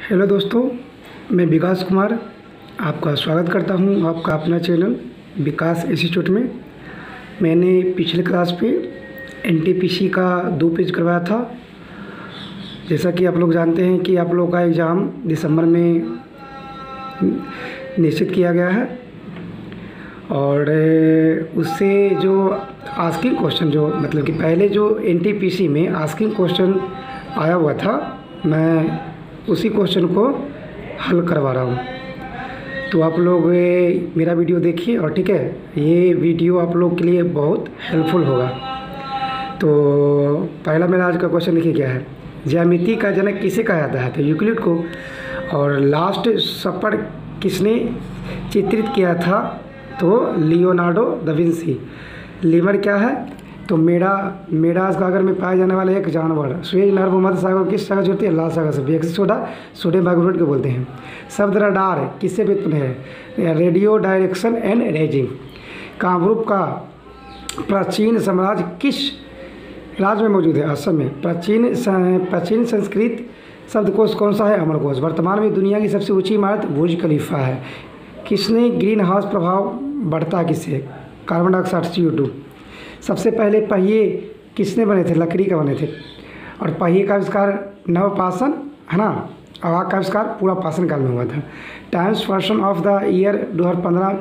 Hello दोस्तों, मैं विकास कुमार आपका स्वागत करता हूं आपका अपना चैनल विकास इंस्टीट्यूट में। मैंने पिछले क्लास पे एनटीपीसी का 2 पेज करवाया था। जैसा कि आप लोग जानते हैं कि आप लोगों का एग्ज़ाम दिसंबर में निश्चित किया गया है और उससे जो आस्किंग क्वेश्चन जो मतलब कि पहले जो एनटीपीसी में आस्किंग क्वेश्चन आया हुआ था, मैं उसी क्वेश्चन को हल करवा रहा हूँ। तो आप लोग मेरा वीडियो देखिए और ठीक है, ये वीडियो आप लोग के लिए बहुत हेल्पफुल होगा। तो पहला मेरा आज का क्वेश्चन देखिए क्या है। ज्यामिति का जनक किसे कहा जाता है? तो यूक्लिड को। और लास्ट सपर किसने चित्रित किया था? तो लियोनार्डो दा विंसी। लीमर क्या है? तो मेडागास्कर में पाए जाने वाला एक जानवर। सुएज नहर भूमध्य सागर किस सागर से होती है? लाल सागर से। बेक्सिक सोडा सोडियम बाइकार्बोनेट को बोलते हैं। शब्द रडार किससे व्युत्पन्न है? Radio direction and raising. Kamrup का प्राचीन साम्राज्य किस राज्य में मौजूद है? असम में। प्राचीन संस्कृत शब्दकोश कौन सा है? अमरकोश। वर्तमान में दुनिया की सबसे ऊंची इमारत बुर्ज खलीफा है। किसने ग्रीन हाउस प्रभाव बढ़ता किससे? Carbon dioxide CO2। सबसे पहले पहिए किसने बने थे? लकड़ी का बने थे। और पहिए का आविष्कार नवपाषाण है ना, आग का आविष्कार पूरा पाषाण काल में हुआ था। Times person of the year 2015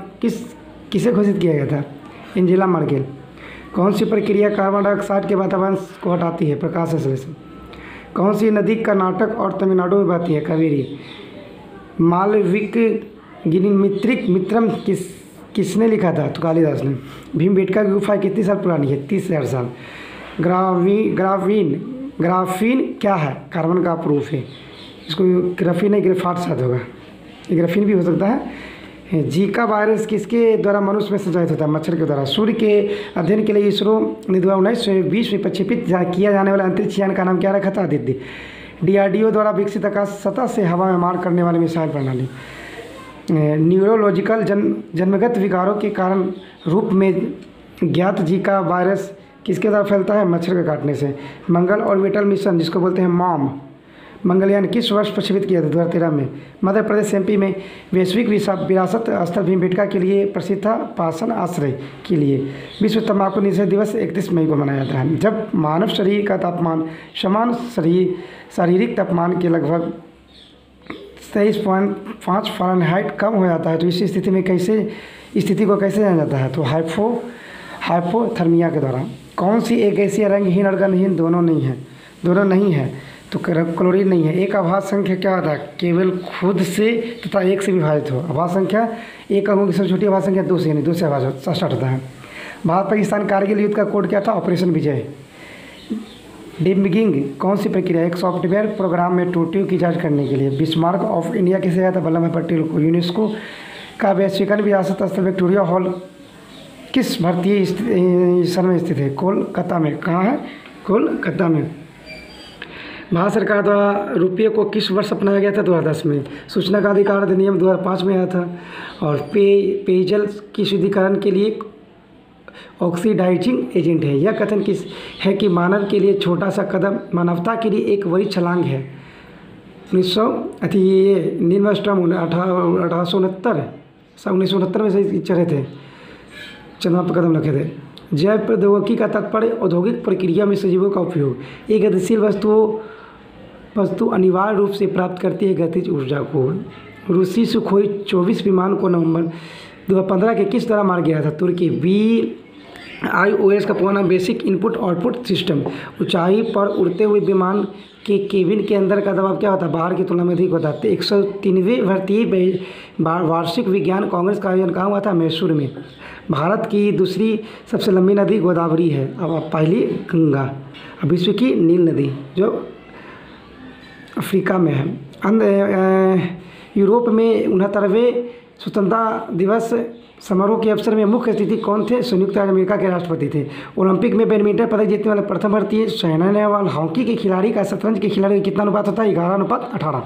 किसे घोषित किया गया था? Angela Merkel. कौन सी प्रक्रिया कार्बन डाइऑक्साइड के वातावरण को हटाती है? प्रकाश संश्लेषण। कौन सी नदी कर्नाटक और तमिलनाडु में बहती है? कावेरी। मालविक गिरिमित्रिक मित्रम किसने लिखा था? तो कालिदास ने। भीमबेटका की गुफा कितनी साल पुरानी है? 30,000 साल। ग्राफीन क्या है? कार्बन का प्रूफ है। इसको ग्राफीन नहीं, ग्रेफाट शायद होगा, ग्राफीन भी हो सकता है। जीका वायरस किसके द्वारा मनुष्य में संचालित होता है? मच्छर के द्वारा। सूर्य के अध्ययन के लिए इसरो ने 1920 में प्रक्षेपित किया जाने वाला अंतरिक्ष यान का नाम क्या रखा था? आदित्य। DRDO द्वारा विकसित आकाश सतह से हवा में मार करने वाली मिसाइल प्रणाली। न्यूरोलॉजिकल जन्मगत विकारों के कारण रूप में ज्ञात जीका वायरस किसके द्वारा फैलता है? मच्छर के काटने से। मंगल ऑर्बिटल मिशन जिसको बोलते हैं मॉम, मंगलयान किस वर्ष प्रक्षेपित किया था? 2013 में। मध्य प्रदेश MP में वैश्विक विरासत स्थल भीमबेटका के लिए प्रसिद्ध था पाषाण आश्रय के लिए। विश्व तंबाकू निषेध दिवस 31 मई को मनाया जाता है। जब मानव शरीर का तापमान समान शारीरिक तापमान के लगभग 23.5 फ़ारेनहाइट कम हो जाता है तो इस स्थिति को कैसे जाना जाता है? तो हाइपोथर्मिया के द्वारा। कौन सी एक गैसीय रंगहीन और गंधहीन दोनों नहीं है? तो क्लोरीन नहीं है। एक आभास संख्या क्या होता है? केवल खुद से तथा एक से विभाजित हो। आभास संख्या एक अंकों की सबसे छोटी आभास संख्या 2 से, यानी 2 से आभास स्टार्ट होता है। भारत पाकिस्तान कारगिल युद्ध का कोड क्या था? ऑपरेशन विजय। डिबगिंग कौन सी प्रक्रिया? एक सॉफ्टवेयर प्रोग्राम में त्रुटियों की जांच करने के लिए। बिस्मार्क ऑफ इंडिया किसे कहा था? वल्लभ भाई पटेल को। यूनेस्को का वैश्विक विरासत स्थल विक्टोरिया हॉल किस भारतीय शहर में स्थित है? कोलकाता में। कहाँ है? कोलकाता में। भारत सरकार द्वारा रुपये को किस वर्ष अपनाया गया था? 2010 में। सूचना का अधिकार अधिनियम 2005 में आया था। और पेयजल की शुद्धिकरण के लिए ऑक्सीडाइजिंग एजेंट है। यह कथन किस है कि मानव के लिए छोटा सा कदम मानवता के लिए एक बड़ी छलांग है? 1869 में से चढ़े थे, चंद्रमा पर कदम रखे थे। जैव प्रौद्योगिकी का तात्पर्य औद्योगिक प्रक्रिया में सजीवों का उपयोग। एक गतिशील वस्तु अनिवार्य रूप से प्राप्त करती है गतिज ऊर्जा को। रूसी सुखोई 24 विमान को नवंबर 2015 के किस द्वारा मार गया था? तुर्की। BIOS का पूरा नाम बेसिक इनपुट आउटपुट सिस्टम। ऊंचाई पर उड़ते हुए विमान के केबिन के अंदर का दबाव क्या होता है? बाहर की तुलना में अधिक होता है। 103वें भारतीय वार्षिक विज्ञान कांग्रेस का आयोजन कहाँ हुआ था? मैसूर में। भारत की दूसरी सबसे लंबी नदी गोदावरी है। अब पहली गंगा। अब विश्व की नील नदी जो अफ्रीका में है। यूरोप में 69वें स्वतंत्रता दिवस समारोह के अवसर में मुख्य अतिथि कौन थे? संयुक्त राज्य अमेरिका के राष्ट्रपति थे। ओलंपिक में बैडमिंटन पदक जीतने वाले प्रथम भारतीय साइना नेहवाल। हॉकी के खिलाड़ी का शतरंज के खिलाड़ी का कितना अनुपात होता है? 11:18।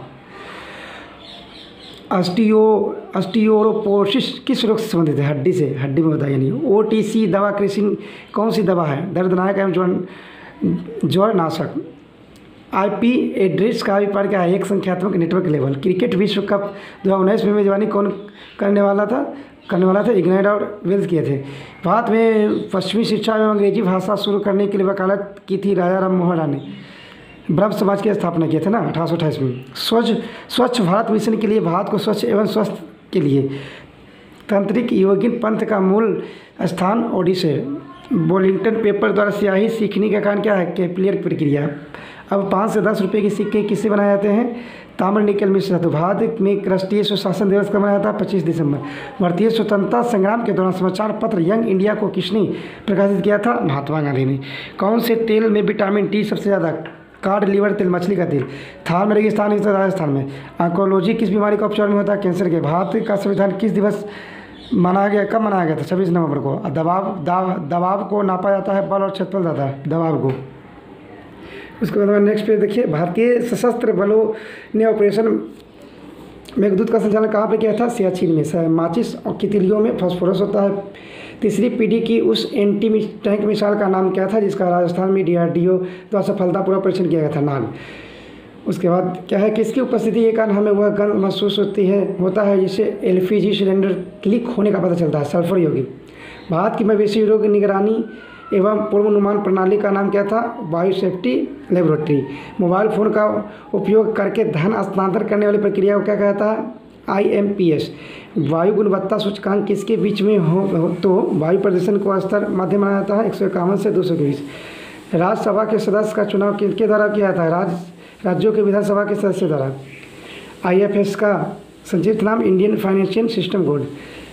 ऑस्टियोपोरोसिस किस रोग से संबंधित है? हड्डी से, हड्डी में होता है। यानी OTC दवा कृषि कौन सी दवा है? दर्दनाक एवं ज्वरनाशक। आईपी एड्रेस का अभिप्राय क्या है? एक संख्यात्मक नेटवर्क लेवल। क्रिकेट विश्व कप 2019 में मेजबानी कौन करने वाला था? इंग्लैंड और वेल्स किए थे। भारत में पश्चिमी शिक्षा एवं अंग्रेजी भाषा शुरू करने के लिए वकालत की थी राजा राम मोहन राय ने। ब्रह्म समाज की स्थापना किए थे ना 1828 में। स्वच्छ भारत मिशन के लिए भारत को स्वच्छ एवं स्वस्थ के लिए तांत्रिक योगिन पंथ का मूल स्थान ओडिशा है। बोलिंगटन पेपर द्वारा स्याही सीखने का कारण क्या है? कैपिलर प्रक्रिया। अब 5 से 10 रुपये के सिक्के किससे बनाए जाते हैं? ताम्र निकल मिश्र धातु। भारत में राष्ट्रीय सुशासन दिवस कब मनाया जाता है? 25 दिसंबर। भारतीय स्वतंत्रता संग्राम के दौरान समाचार पत्र यंग इंडिया को किसने प्रकाशित किया था? महात्मा गांधी ने। कौन से तेल में विटामिन डी सबसे ज़्यादा? कार्ड लीवर तेल, मछली का तेल। थार में रेगिस्तान स्थित राजस्थान में। ऑन्कोलॉजी किस बीमारी का उपचार में होता है? कैंसर के। भारत का संविधान किस दिवस मनाया गया? कब मनाया गया था? 26 नवंबर को। दबाव को नापा जाता है बल और क्षेत्रफल जाता है दबाव को। उसके बाद नेक्स्ट पेज देखिए। भारतीय सशस्त्र बलों ने ऑपरेशन मेघदूत का संचालन कहाँ पे किया था? सियाचिन में। माचिस और कितलियों में फास्फोरस होता है। तीसरी पीढ़ी की उस एंटी टैंक मिसाइल का नाम क्या था जिसका राजस्थान में DRDO द्वारा सफलतापूर्वक परीक्षण किया गया था? नाग। उसके बाद क्या है? किसकी उपस्थिति के कारण हमें वह गंध महसूस होता है जिससे LPG सिलेंडर लीक होने का पता चलता है? सल्फर यौगिक। भारत की मवेशी रोग निगरानी एवं पूर्वानुमान प्रणाली का नाम क्या था? Bio safety laboratory. Mobile phone का उपयोग करके धन हस्तांतरण करने वाली प्रक्रिया को क्या कहता है? IMPS। वायु गुणवत्ता सूचकांक किसके बीच में हो तो वायु प्रदूषण को स्तर मध्य माना जाता है 151 से 200 के बीच। राज्यसभा के सदस्य का चुनाव किसके द्वारा किया जाता है? राज्यों के विधानसभा के सदस्य द्वारा। IFS का संक्षिप्त नाम इंडियन फाइनेंशियल सिस्टम कोड।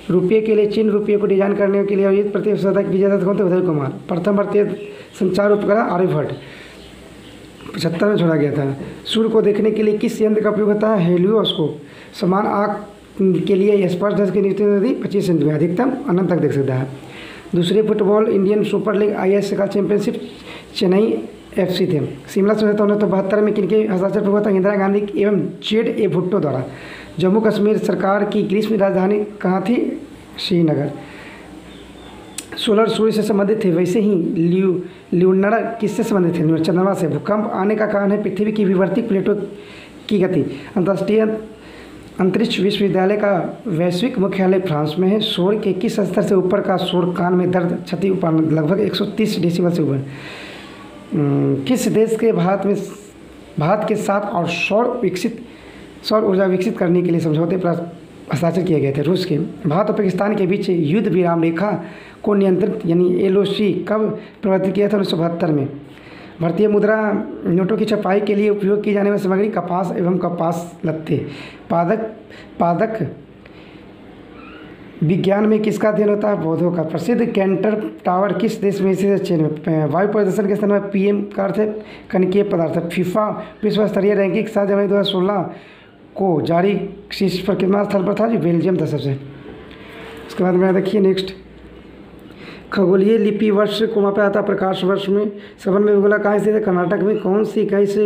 रुपये के लिए चीन रुपये को डिजाइन करने के लिए आयोजित प्रतिस्पर्धा की विजेता कौन थे? उदय कुमार। प्रथम भारतीय संचार उपग्रह आर्यभट्ट 75 में छोड़ा गया था। सूर्य को देखने के लिए किस यंत्र का उपयोग होता है? हेलियोस्कोप। समान आँख के लिए स्पर्श दस की न्यूटन 25 सेंटीमीटर अधिकतम अनंत तक देख सकता है। दूसरे football Indian super league IS का चैंपियनशिप चेन्नई FC थे। शिमला समझौता 1972 में किनके हस्ताक्षर पर हुआ था? इंदिरा गांधी एवं ZA भुट्टो द्वारा। जम्मू कश्मीर सरकार की ग्रीष्म राजधानी कहाँ थी? श्रीनगर। सोलर सूर्य से संबंधित थे, वैसे ही ल्यूनर किससे संबंधित थे? चंद्रमा से। भूकंप आने का कारण है पृथ्वी की विवर्ती प्लेटों की गति। अंतर्राष्ट्रीय अंतरिक्ष विश्वविद्यालय का वैश्विक मुख्यालय फ्रांस में है। शोर के किस स्तर से ऊपर का शोर कान में दर्द क्षति उत्पन्न? लगभग 130 डेसिबल से ऊपर। किस देश के भारत के साथ और सौर ऊर्जा विकसित करने के लिए समझौते पर हस्ताक्षर किए गए थे? रूस के। भारत और पाकिस्तान के बीच युद्ध विराम रेखा को नियंत्रित यानी LOC कब प्रवर्तित किया था? 1972 में। भारतीय मुद्रा नोटों की छपाई के लिए उपयोग की जाने वाली सामग्री कपास एवं कपास लत्ते। पादक विज्ञान में किसका अध्ययन होता है? पौधों का। प्रसिद्ध कैंटर टावर किस देश में स्थित है? चीन में। वायु प्रदूषण के स्थान में PM का अर्थ है कणकीय पदार्थ। फीफा विश्व स्तरीय रैंकिंग 7 जनवरी 2016 को जारी शीर्ष पर कितना स्थान पर था? जो बेल्जियम था सबसे। उसके बाद में देखिए नेक्स्ट। खगोलीय लिपि वर्ष को मापा जाता है प्रकाश वर्ष में। सबन में गोला कहाँ स्थित है? कर्नाटक में। कौन सी गैस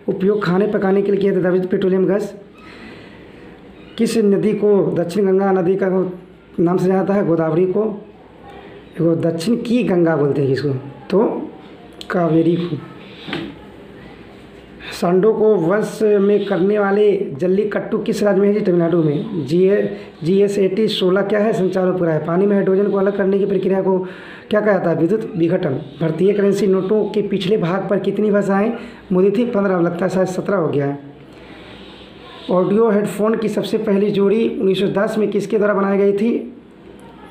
उपयोग खाने पकाने के लिए किया जाता है? Petroleum gas. किस नदी को दक्षिण गंगा नदी का नाम से जाता है? गोदावरी को। देखो दक्षिण की गंगा बोलते हैं किसको? तो कावेरी को। सांडों को वश में करने वाले जल्लीकट्टू किस राज्य में है? तमिलनाडु में। GSAT 16 क्या है? संचार उपग्रह है। पानी में हाइड्रोजन को अलग करने की प्रक्रिया को क्या कहा जाता है? विद्युत विघटन। भारतीय करेंसी नोटों के पिछले भाग पर कितनी भाषाएं मुद्रित थी? 15। लगता है शायद 17 हो गया है। ऑडियो हेडफोन की सबसे पहली जोड़ी 1910 में किसके द्वारा बनाई गई थी?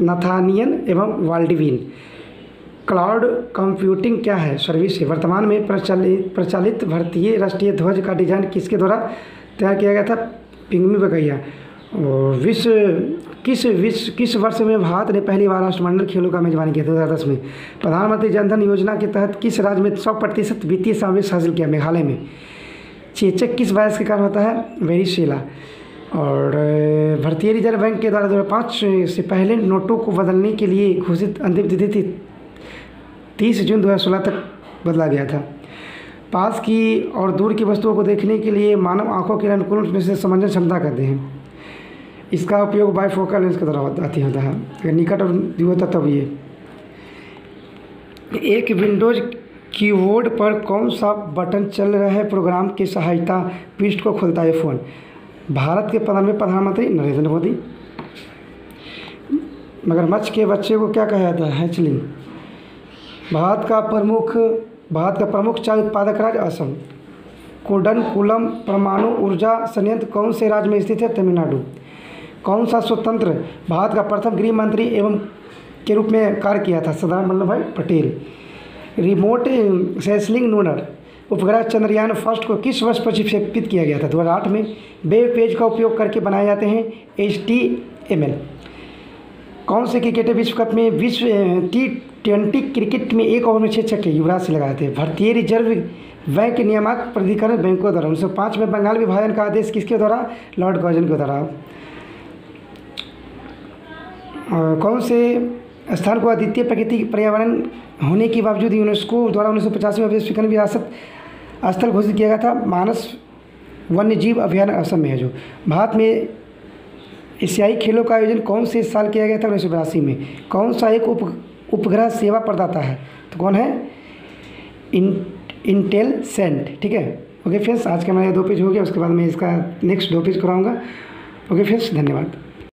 नाथानियल एवं वाल्डविन। क्लाउड कंप्यूटिंग क्या है? सर्विस है। वर्तमान में प्रचलित भारतीय राष्ट्रीय ध्वज का डिजाइन किसके द्वारा तैयार किया गया था? पिंगमी बकैया। और किस वर्ष में भारत ने पहली बार राष्ट्रमंडल खेलों का मेजबानी किया? 2010 में। प्रधानमंत्री जनधन योजना के तहत किस राज्य में 100% वित्तीय समावेश हासिल किया? मेघालय में। चेचक किस वायरस के कारण होता है? वेरिसेला। और भारतीय रिजर्व बैंक के द्वारा 2005 से पहले नोटों को बदलने के लिए घोषित अंतिम तिथि थी 30 जून 2016 तक बदला गया था। पास की और दूर की वस्तुओं को देखने के लिए मानव आंखों के अनुकूल में से समंजन क्षमता करते हैं। इसका उपयोग बाइफोकल लेंस के द्वारा होता है। अगर निकट और दूर होता तब ये। एक विंडोज कीबोर्ड पर कौन सा बटन चल रहा है प्रोग्राम की सहायता पृष्ठ को खोलता है फ़ोन? भारत के 15वें प्रधानमंत्री नरेंद्र मोदी। मगरमच्छ के बच्चे को क्या कहा जाता है? हैचलिंग। भारत का प्रमुख चाय उत्पादक राज्य असम। कुडनकुलम परमाणु ऊर्जा संयंत्र कौन से राज्य में स्थित है? तमिलनाडु। कौन सा स्वतंत्र भारत का प्रथम गृह मंत्री एवं के रूप में कार्य किया था? सरदार वल्लभ भाई पटेल। रिमोट सेंसिंग लूनर उपग्रह चंद्रयान फर्स्ट को किस वर्ष प्रक्षेपित किया गया था? 2008 में। वेब पेज का उपयोग करके बनाए जाते हैं HTML। कौन से क्रिकेटर विश्व कप में विश्व T20 क्रिकेट में एक ओवर में 6 छक्के युवराज से लगाए थे? भारतीय रिजर्व बैंक नियामक प्राधिकरण बैंकों द्वारा 1905 में बंगाल विभाजन का आदेश किसके द्वारा? लॉर्ड कर्जन के द्वारा। कौन से स्थान को अद्वितीय प्राकृतिक पर्यावरण होने के बावजूद यूनेस्को द्वारा 1985 में विश्व विरासत स्थल घोषित किया गया था? मानस वन्य जीव अभयारण्य असम में है। जो भारत में एशियाई खेलों का आयोजन कौन से साल किया गया था? 1982 में। कौन सा एक उपग्रह सेवा प्रदाता है? तो कौन है? इंटेलसेंट। ठीक है। ओके फ्रेंड्स, आज का हमारा 2 पेज हो गया, उसके बाद मैं इसका नेक्स्ट 2 पेज कराऊंगा। ओके फ्रेंड्स, धन्यवाद।